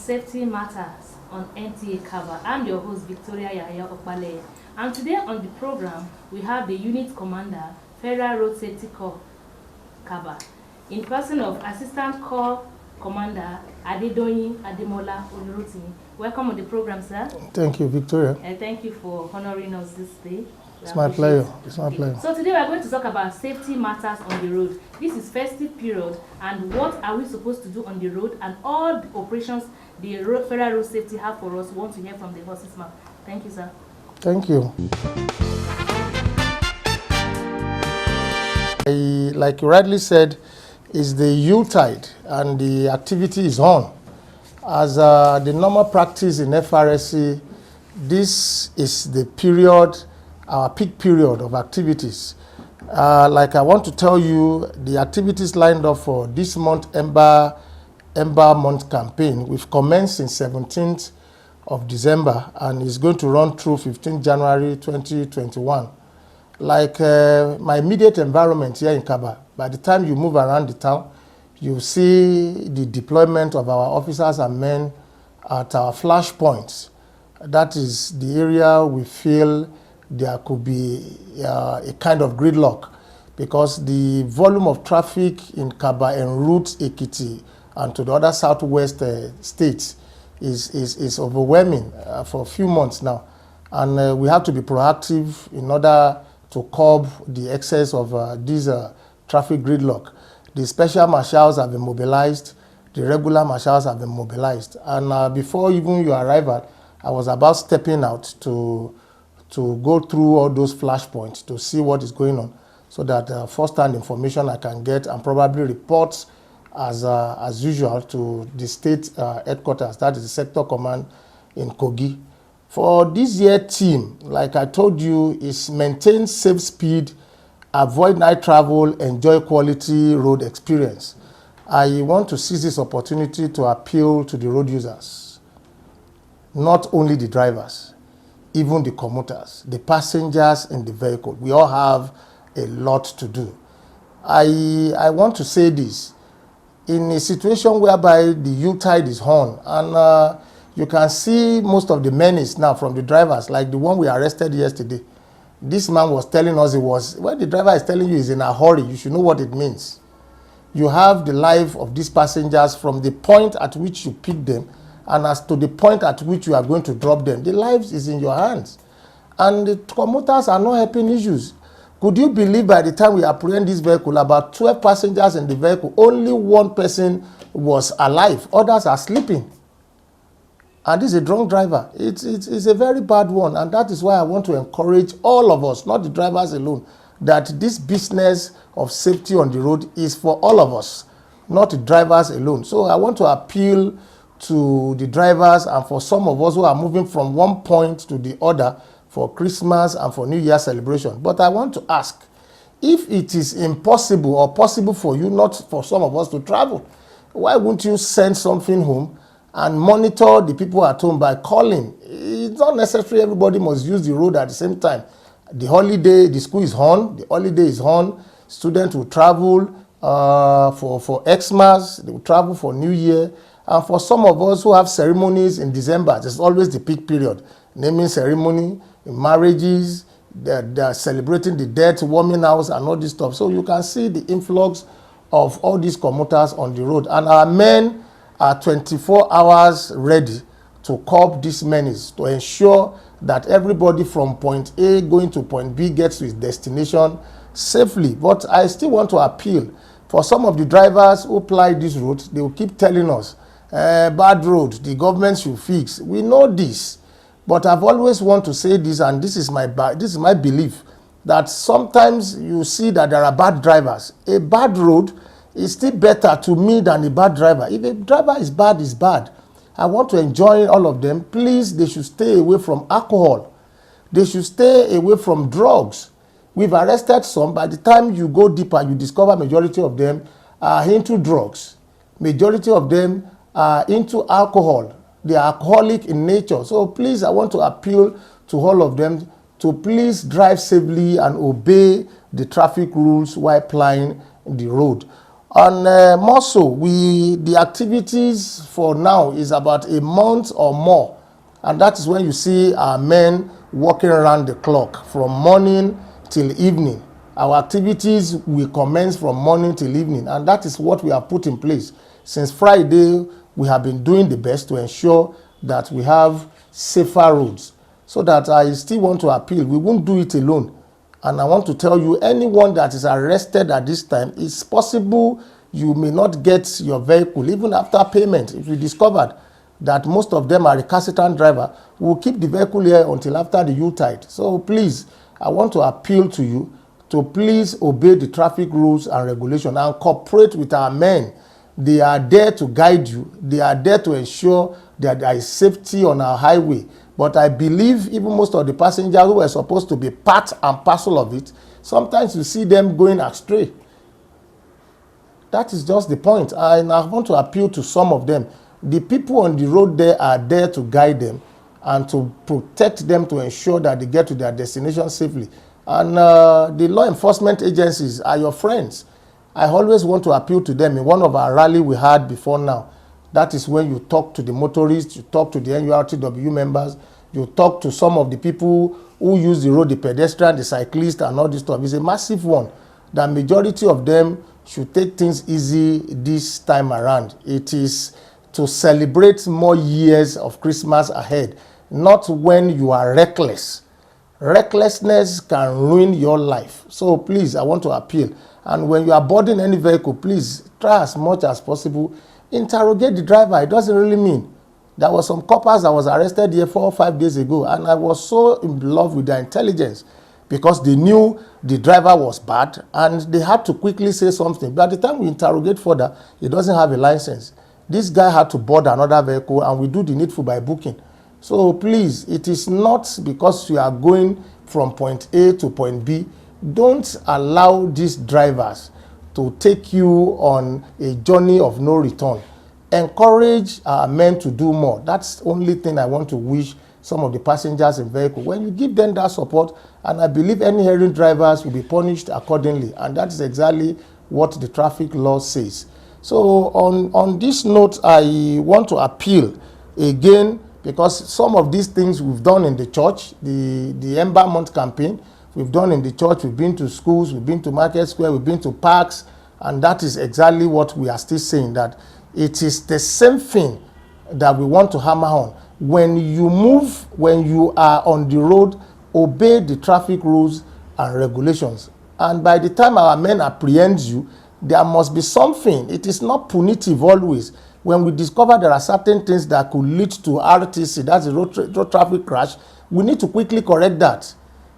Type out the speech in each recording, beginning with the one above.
Safety Matters on NTA Kabba. I'm your host, Victoria Yahya Okpale. And today on the program, we have the Unit Commander, Federal Road Safety Corps, Kabba, in person of Assistant Corps Commander Adedoyin Ademola Olurotimi. Welcome on the program, sir. Thank you, Victoria. And thank you for honoring us this day. It's my pleasure. It's my pleasure. So today we are going to talk about safety matters on the road. This is festive period, and what are we supposed to do on the road, and all the operations the Federal Road Safety have for us. We want to hear from the horse's mouth. Thank you, sir. Thank you. Like you rightly said, is the Yuletide, and the activity is on. As the normal practice in FRSC, this is the period, our peak period of activities. Like I want to tell you, the activities lined up for this month, Ember Month campaign, we've commenced in 17th of December and is going to run through 15th January 2021. Like my immediate environment here in Kabba, by the time you move around the town, you see the deployment of our officers and men at our flash points. That is the area we feel there could be a kind of gridlock, because the volume of traffic in Kabba en route Ekiti and to the other southwest states is overwhelming for a few months now. And we have to be proactive in order to curb the excess of this traffic gridlock. The special marshals have been mobilized, the regular marshals have been mobilized. And before even your arrival, I was about stepping out to go through all those flashpoints to see what is going on, so that first-hand information I can get and probably report as usual to the state headquarters, that is the sector command in Kogi. For this year team, like I told you, is maintain safe speed, avoid night travel, enjoy quality road experience. I want to seize this opportunity to appeal to the road users, not only the drivers, even the commuters, the passengers in the vehicle. We all have a lot to do. I want to say this. In a situation whereby the Yuletide is on, and you can see most of the menace now from the drivers, like the one we arrested yesterday. This man was telling us when the driver is telling you he's in a hurry, you should know what it means. You have the life of these passengers from the point at which you pick them and as to the point at which you are going to drop them. The lives is in your hands. And the commuters are not helping issues. Could you believe by the time we apprehend this vehicle, about 12 passengers in the vehicle, only one person was alive, others are sleeping. And this is a drunk driver. It's a very bad one, and that is why I want to encourage all of us, not the drivers alone, that this business of safety on the road is for all of us, not the drivers alone. So I want to appeal to the drivers and for some of us who are moving from one point to the other for Christmas and for New Year celebration. But I want to ask, if it is impossible or possible for you, not for some of us to travel, why wouldn't you send something home and monitor the people at home by calling? It's not necessary everybody must use the road at the same time. The holiday, the school is on, the holiday is on, students will travel for Xmas, they will travel for New Year. And for some of us who have ceremonies in December, there's always the peak period. Naming ceremony, marriages, they're celebrating the death, warming house, and all this stuff. So you can see the influx of all these commuters on the road. And our men are 24 hours ready to curb this menace, to ensure that everybody from point A going to point B gets to his destination safely. But I still want to appeal for some of the drivers who ply this route. They will keep telling us, bad road, the government should fix. We know this, but I've always want to say this, and this is my belief, that sometimes you see that there are bad drivers. A bad road is still better to me than a bad driver. If a driver is bad, is bad. I want to enjoin all of them. Please, they should stay away from alcohol. They should stay away from drugs. We've arrested some. By the time you go deeper, you discover majority of them are into drugs. Majority of them are into alcohol. They are alcoholic in nature. So please, I want to appeal to all of them to please drive safely and obey the traffic rules while plying the road. And more so, the activities for now is about a month or more. And that is when you see our men walking around the clock from morning till evening. Our activities will commence from morning till evening. And that is what we have put in place. Since Friday, we have been doing the best to ensure that we have safer roads. So that I still want to appeal. We won't do it alone. And I want to tell you, anyone that is arrested at this time, it's possible you may not get your vehicle even after payment. If we discovered that most of them are recalcitrant driver, we'll keep the vehicle here until after the U-tide. So please, I want to appeal to you to please obey the traffic rules and regulations and cooperate with our men. They are there to guide you. They are there to ensure that there is safety on our highway. But I believe even most of the passengers who were supposed to be part and parcel of it, sometimes you see them going astray. That is just the point. And I want to appeal to some of them. The people on the road there are there to guide them and to protect them to ensure that they get to their destination safely. And the law enforcement agencies are your friends. I always want to appeal to them. In one of our rally we had before now, that is when you talk to the motorists, you talk to the NURTW members, you talk to some of the people who use the road, the pedestrian, the cyclist, and all this stuff. It's a massive one. The majority of them should take things easy this time around. It is to celebrate more years of Christmas ahead, not when you are reckless. Recklessness can ruin your life. So please, I want to appeal. And when you are boarding any vehicle, please try as much as possible. Interrogate the driver. It doesn't really mean. There were some coppers that was arrested here 4 or 5 days ago, and I was so in love with their intelligence because they knew the driver was bad and they had to quickly say something. But at the time we interrogate further, he doesn't have a license. This guy had to board another vehicle, and we do the needful by booking. So please, it is not because you are going from point A to point B. Don't allow these drivers to take you on a journey of no return. Encourage our men to do more. That's the only thing I want to wish some of the passengers in vehicle. When you give them that support, and I believe any errant drivers will be punished accordingly. And that is exactly what the traffic law says. So on this note, I want to appeal again, because some of these things we've done in the church, the Ember Month campaign, we've done in the church, we've been to schools, we've been to Market Square, we've been to parks, and that is exactly what we are still saying, that it is the same thing that we want to hammer on. When you move, when you are on the road, obey the traffic rules and regulations. And by the time our men apprehend you, there must be something. It is not punitive always. When we discover there are certain things that could lead to RTC, that's a road traffic crash, we need to quickly correct that.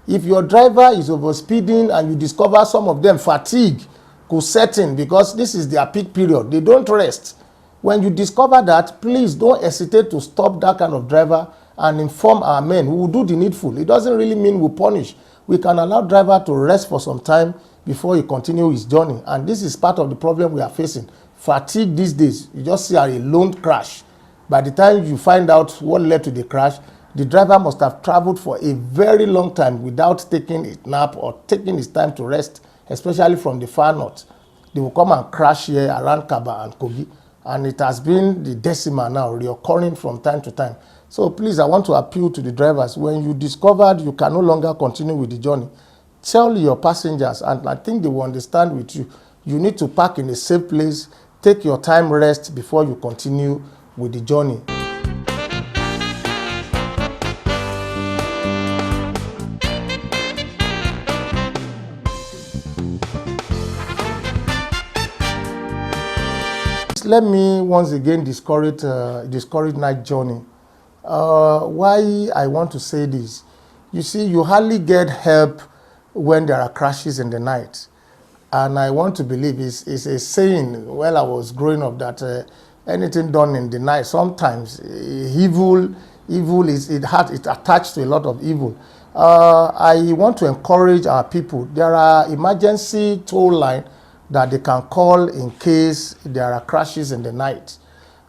If your driver is overspeeding and you discover some of them fatigue could set in because this is their peak period, they don't rest. When you discover that, please don't hesitate to stop that kind of driver and inform our men who will do the needful. It doesn't really mean we punish. We can allow driver to rest for some time before he continue his journey. And this is part of the problem we are facing. Fatigue these days, you just see a lone crash. By the time you find out what led to the crash, the driver must have traveled for a very long time without taking a nap or taking his time to rest, especially from the far north. They will come and crash here around Kabba and Kogi. And it has been the decimal now, reoccurring from time to time. So please, I want to appeal to the drivers. When you discovered you can no longer continue with the journey, tell your passengers, and I think they will understand with you. You need to park in a safe place, take your time, rest before you continue with the journey. Let me once again discourage night journey. Why I want to say this? You see, you hardly get help when there are crashes in the night. And I want to believe it's a saying while I was growing up that anything done in the night, sometimes evil is attached to a lot of evil. I want to encourage our people. There are emergency toll line that they can call in case there are crashes in the night.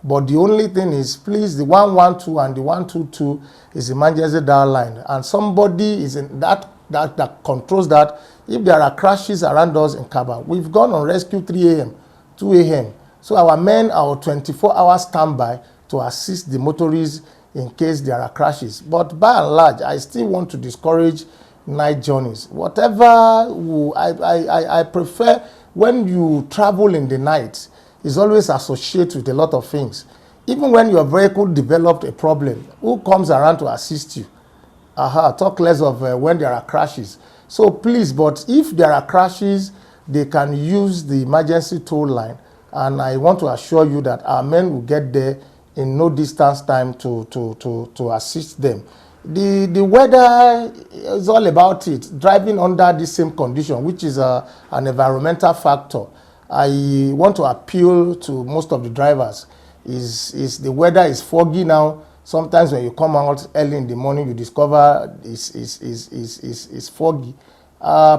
But the only thing is, please, the 112 and the 122 is emergency dial line. And somebody is in that controls that. If there are crashes around us in Kabba, we've gone on rescue 3 a.m. 2 a.m. So our men are on 24-hour standby to assist the motorists in case there are crashes. But by and large, I still want to discourage night journeys. I prefer when you travel in the night, is always associated with a lot of things. Even when your vehicle developed a problem, who comes around to assist you? Talk less of when there are crashes. So please, but if there are crashes, they can use the emergency toll line, and I want to assure you that our men will get there in no distance time to assist them. The weather is all about it. Driving under the same condition, which is an environmental factor. I want to appeal to most of the drivers. Is the weather is foggy now. Sometimes when you come out early in the morning, you discover it's foggy.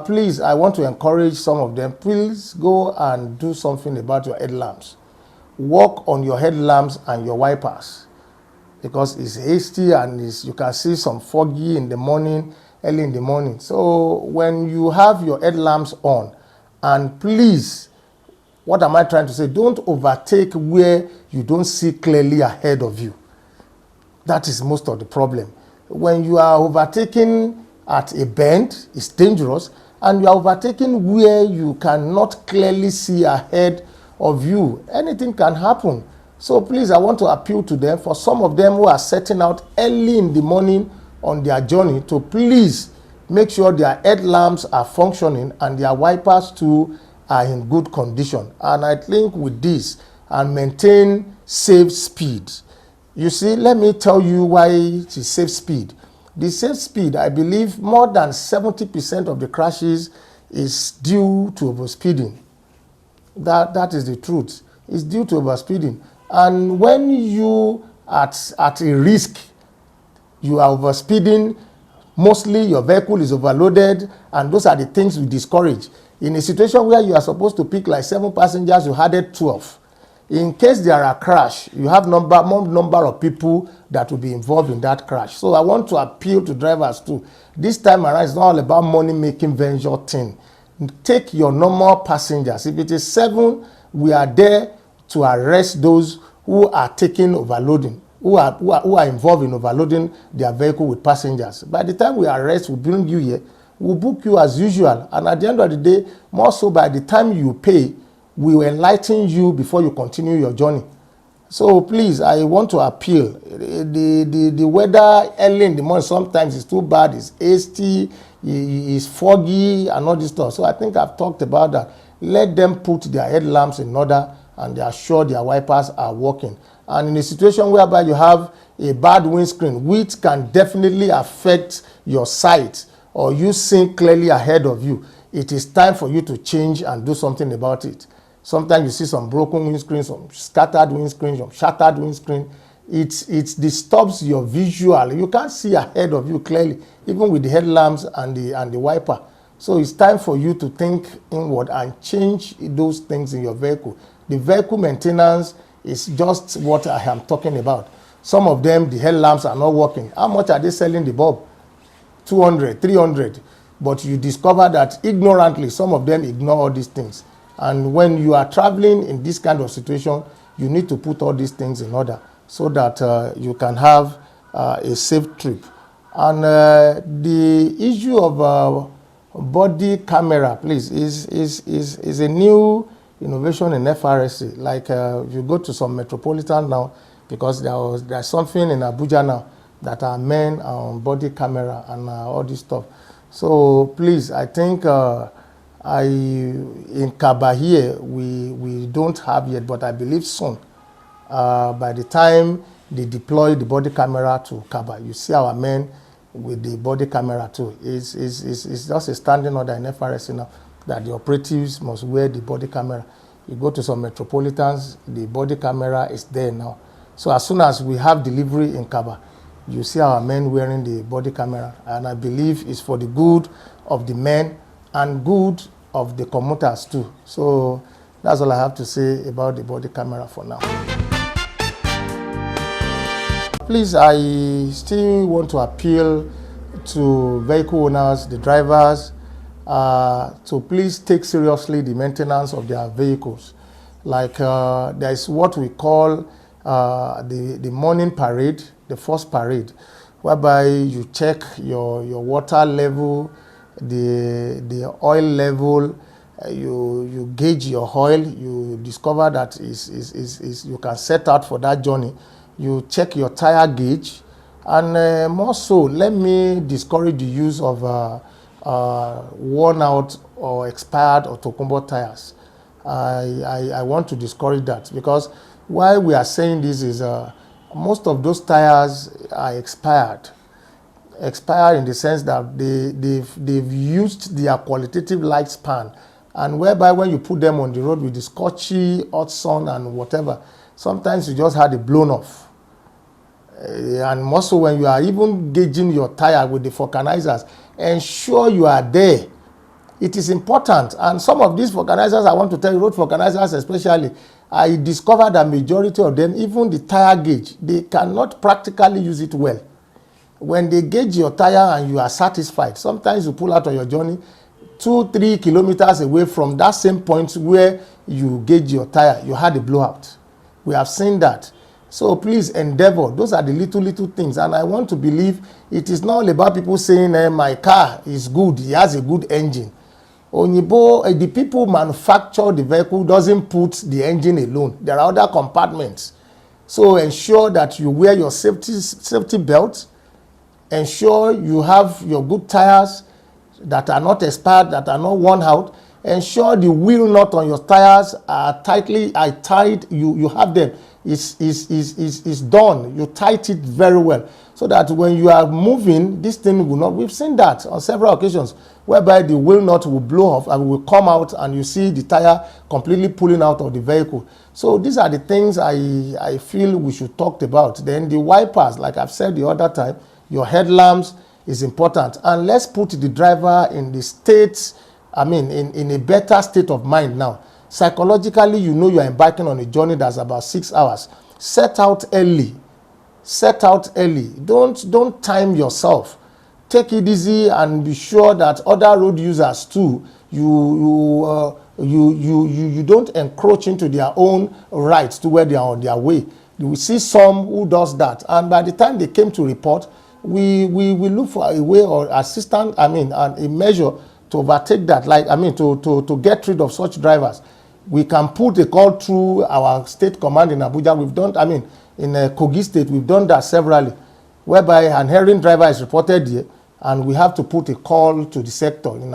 Please, I want to encourage some of them. Please go and do something about your headlamps. Work on your headlamps and your wipers, because it's hasty and you can see some foggy in the morning, early in the morning. So when you have your headlamps on, and please, what am I trying to say? Don't overtake where you don't see clearly ahead of you. That is most of the problem. When you are overtaking at a bend, it's dangerous, and you are overtaking where you cannot clearly see ahead of you. Anything can happen. So please, I want to appeal to them, for some of them who are setting out early in the morning on their journey, to please make sure their headlamps are functioning and their wipers too are in good condition. And I think with this, and maintain safe speed. You see, let me tell you why it is safe speed. The safe speed, I believe more than 70% of the crashes is due to overspeeding. That is the truth. It's due to overspeeding. And when you at a risk, you are overspeeding, mostly your vehicle is overloaded, and those are the things we discourage. In a situation where you are supposed to pick like 7 passengers, you added 12. In case there are crash, you have more number of people that will be involved in that crash. So I want to appeal to drivers too. This time around, it's not all about money-making venture thing. Take your normal passengers. If it is 7, we are there to arrest those who are taking overloading, who are involved in overloading their vehicle with passengers. By the time we arrest, we bring you here, we'll book you as usual. And at the end of the day, more so by the time you pay, we will enlighten you before you continue your journey. So please, I want to appeal. The weather early in the morning sometimes is too bad. It's hasty, it's foggy, and all this stuff. So I think I've talked about that. Let them put their headlamps in order, and they are sure their wipers are working. And in a situation whereby you have a bad windscreen, which can definitely affect your sight or you seeing clearly ahead of you, it is time for you to change and do something about it. Sometimes you see some broken windscreen, some scattered windscreen, some shattered windscreen. It disturbs your visual. You can't see ahead of you clearly, even with the headlamps and the wiper. So it's time for you to think inward and change those things in your vehicle. The vehicle maintenance is just what I am talking about. Some of them, the headlamps are not working. How much are they selling the bulb? 200, 300. But you discover that ignorantly, some of them ignore all these things. And when you are traveling in this kind of situation, you need to put all these things in order so that you can have a safe trip. And the issue of body camera, please, is a new innovation in FRSC. Like if you go to some metropolitan now, because there's something in Abuja now that are men on body camera and all this stuff. So please, I think in Kabba here, we don't have yet, but I believe soon. By the time they deploy the body camera to Kabba, you see our men with the body camera too. It's just a standing order in FRSC now that the operatives must wear the body camera. You go to some metropolitans, the body camera is there now. So as soon as we have delivery in Kabba, you see our men wearing the body camera, and I believe it's for the good of the men and good of the commuters too. So that's all I have to say about the body camera for now. Please, I still want to appeal to vehicle owners, the drivers, to please take seriously the maintenance of their vehicles. Like there's what we call the morning parade, the first parade, whereby you check your water level, the oil level, you gauge your oil, you discover that is you can set out for that journey. You check your tire gauge, and more so, let me discourage the use of worn out or expired or Tokumbo tires. I want to discourage that, because why we are saying this is most of those tires are expired in the sense that they've used their qualitative lifespan, and whereby when you put them on the road with the scorchy hot sun and whatever, sometimes you just had it blown off. And more so when you are even gauging your tire with the vulcanizers, ensure you are there. It is important. And some of these vulcanizers, I want to tell you, road vulcanizers especially, I discovered that majority of them, even the tire gauge, they cannot practically use it well. When they gauge your tire and you are satisfied, sometimes you pull out on your journey 2-3 kilometers away from that same point where you gauge your tire, you had a blowout. We have seen that. So please endeavor. Those are the little things. And I want to believe it is not all about people saying, my car is good, it has a good engine. Onyibo, the people manufacture the vehicle doesn't put the engine alone. There are other compartments. So ensure that you wear your safety belt. Ensure you have your good tires that are not expired, that are not worn out. Ensure the wheel nut on your tires are tied. You have them. Is done. You tight it very well, so that when you are moving, this thing will not. We've seen that on several occasions, whereby the wheel nut will blow off and will come out, and you see the tire completely pulling out of the vehicle. So these are the things I feel we should talk about. Then the wipers, like I've said the other time, your headlamps is important, and let's put the driver in the state. In a better state of mind now. Psychologically, you know you are embarking on a journey that's about 6 hours. Set out early. Don't time yourself. Take it easy and be sure that other road users too, you don't encroach into their own rights to where they are on their way. You will see some who does that, and by the time they came to report, we look for a way or assistance, and a measure to overtake that, to get rid of such drivers. We can put a call through our state command in Abuja. We've done, in Kogi State, we've done that severally, whereby an erring driver is reported here, and we have to put a call to the sector in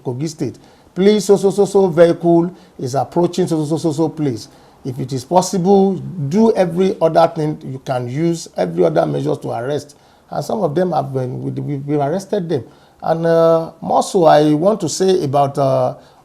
Kogi State. Please, so vehicle is approaching so place. If it is possible, do every other thing you can use, every other measures to arrest. And some of them we've arrested them. And more so, I want to say about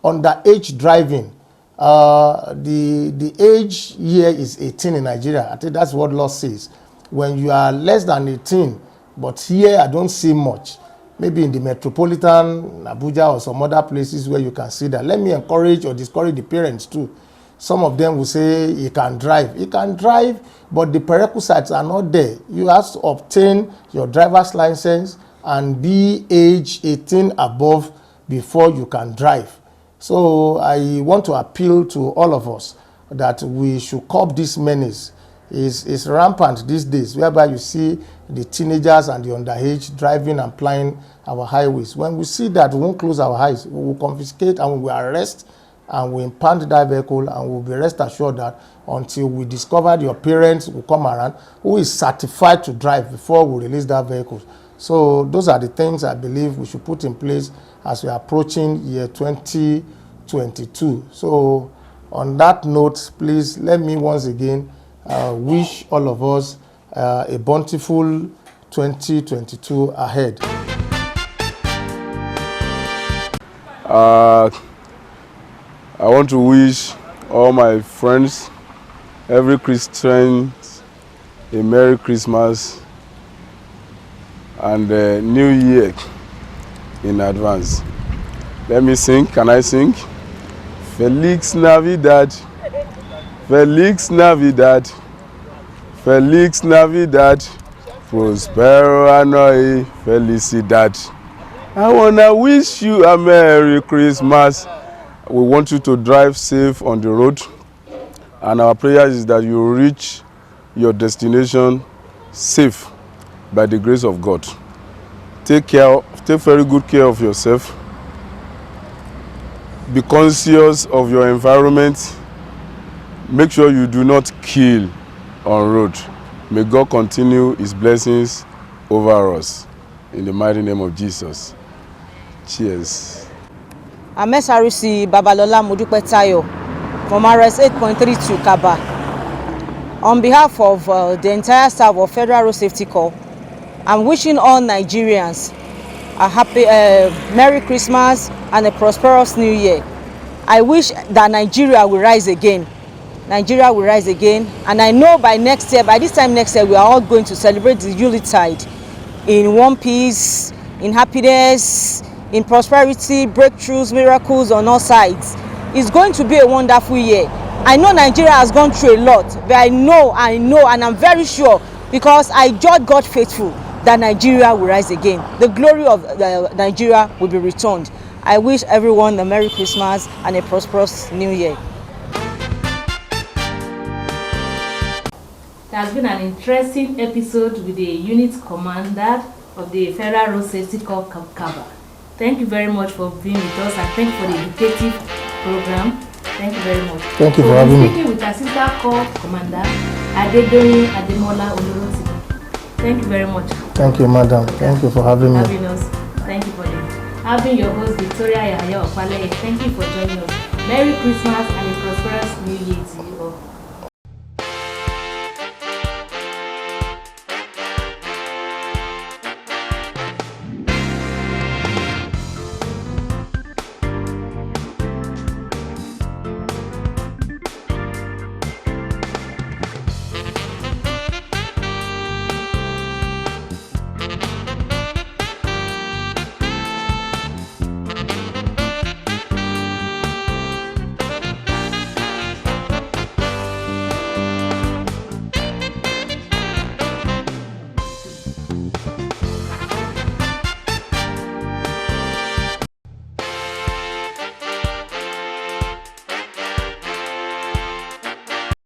underage driving. The age here is 18 in Nigeria. I think that's what law says. When you are less than 18, but here I don't see much. Maybe in the metropolitan, Abuja, or some other places where you can see that. Let me encourage or discourage the parents too. Some of them will say he can drive. He can drive, but the prerequisites are not there. You have to obtain your driver's license and be age 18 above before you can drive. So I want to appeal to all of us that we should curb this menace. It's rampant these days, whereby you see the teenagers and the underage driving and plying our highways. When we see that, we won't close our eyes. We will confiscate and we will arrest and we impound that vehicle, and we'll be rest assured that until we discover your parents will come around who is certified to drive before we release that vehicle. So those are the things I believe we should put in place as we are approaching year 2022. So on that note, please let me once again wish all of us a bountiful 2022 ahead. I want to wish all my friends, every Christian, a Merry Christmas and a New Year in advance. Let me sing. Can I sing? Feliz Navidad, Feliz Navidad, Feliz Navidad, Prospero Annoy Felicidad. I wanna wish you a Merry Christmas. We want you to drive safe on the road. And our prayer is that you reach your destination safe by the grace of God. Take very good care of yourself. Be conscious of your environment. Make sure you do not kill on road. May God continue his blessings over us. In the mighty name of Jesus. Cheers. I'm SRC Babalola Modupetayo from RS 8.32 Kabba. On behalf of the entire staff of Federal Road Safety Corps, I'm wishing all Nigerians a happy Merry Christmas and a prosperous New Year. I wish that Nigeria will rise again. Nigeria will rise again, and I know by next year, by this time next year, we are all going to celebrate the Yuletide in one piece, in happiness, in prosperity, breakthroughs, miracles on all sides. It's going to be a wonderful year. I know Nigeria has gone through a lot, but I know, and I'm very sure, because I judge God faithful, that Nigeria will rise again. The glory of Nigeria will be returned. I wish everyone a Merry Christmas and a prosperous New Year. It has been an interesting episode with the unit commander of the Federal Road Safety Corps Kabba. Thank you very much for being with us, and thank you for the educative program. Thank you very much. Thank you for having me. Speaking with Assistant Corps Commander Adedoyin Ademola Oloroti. Thank you very much. Thank you, madam. Thank you for having me. Having us. Thank you for having your host Victoria Yahaya Opale. Thank you for joining us. Merry Christmas and a prosperous New Year to you all.